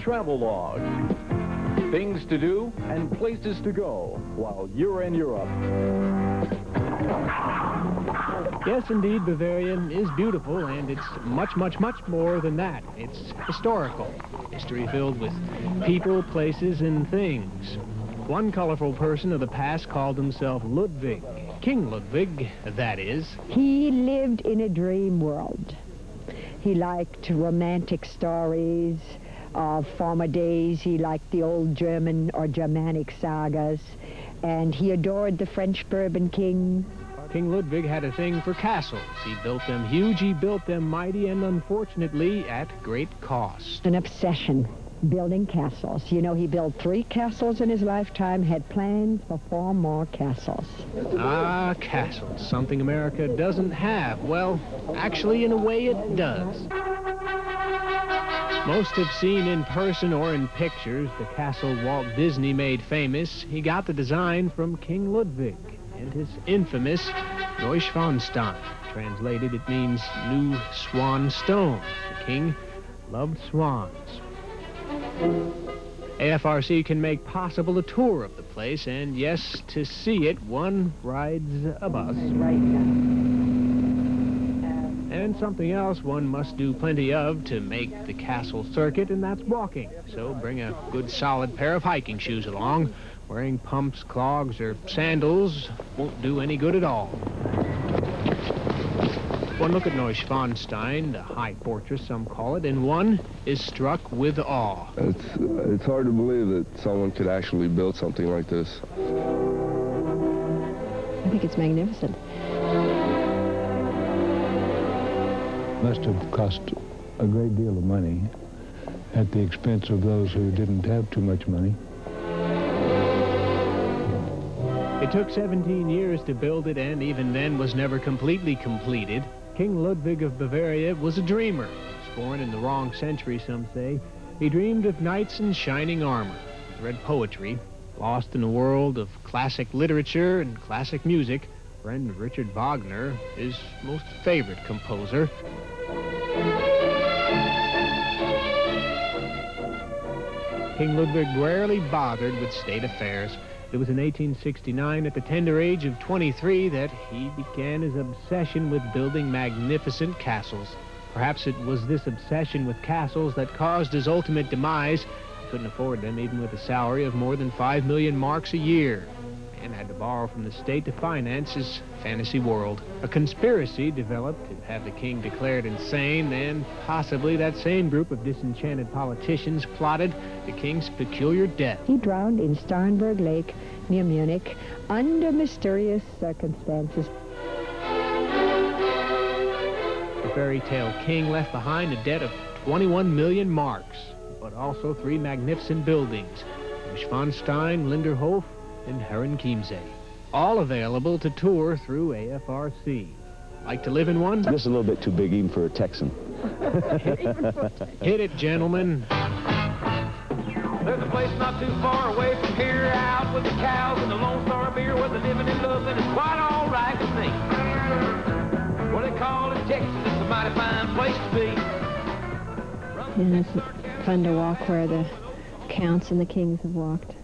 Travel Log. Things to do and places to go while you're in Europe. Yes, indeed, Bavaria is beautiful, and it's much, much, much more than that. It's historical. History filled with people, places, and things. One colorful person of the past called himself Ludwig. King Ludwig, that is. He lived in a dream world. He liked romantic stories of former days. He liked the old German or Germanic sagas, and he adored the French Bourbon king. King Ludwig had a thing for castles. He built them huge, he built them mighty, and unfortunately at great cost. An obsession, building castles. You know, he built 3 castles in his lifetime, had plans for 4 more castles. Ah, castles, something America doesn't have. Well, actually, in a way, it does. Most have seen in person or in pictures the castle Walt Disney made famous. He got the design from King Ludwig and his infamous Neuschwanstein. Translated, it means new swan stone. The king loved swans. AFRC can make possible a tour of the place, and yes, to see it, one rides a bus. Right now. And something else one must do plenty of to make the castle circuit, and that's walking. So bring a good solid pair of hiking shoes along. Wearing pumps, clogs, or sandals won't do any good at all. One look at Neuschwanstein, the high fortress some call it, and one is struck with awe. It's hard to believe that someone could actually build something like this. I think it's magnificent. Must have cost a great deal of money at the expense of those who didn't have too much money. It took 17 years to build it, and even then was never completely completed. King Ludwig of Bavaria was a dreamer. He was born in the wrong century, some say. He dreamed of knights in shining armor, read poetry, lost in a world of classic literature and classic music. Friend Richard Wagner, his most favorite composer. King Ludwig rarely bothered with state affairs. It was in 1869, at the tender age of 23, that he began his obsession with building magnificent castles. Perhaps it was this obsession with castles that caused his ultimate demise. He couldn't afford them even with a salary of more than 5 million marks a year, and had to borrow from the state to finance his fantasy world. A conspiracy developed to have the king declared insane, and possibly that same group of disenchanted politicians plotted the king's peculiar death. He drowned in Starnberg Lake near Munich under mysterious circumstances. The fairy tale king left behind a debt of 21 million marks, but also 3 magnificent buildings: Neuschwanstein, Linderhof, and Herrenchiemsee. All available to tour through AFRC. Like to live in one? This is a little bit too big even for a Texan. Hit it, gentlemen. There's a place not too far away from here, out with the cows and the Lone Star beer, where they're living in love, and it's quite all right with me. What they call it Texas, it's a mighty fine place to be. And it's fun to walk where the counts and the kings have walked.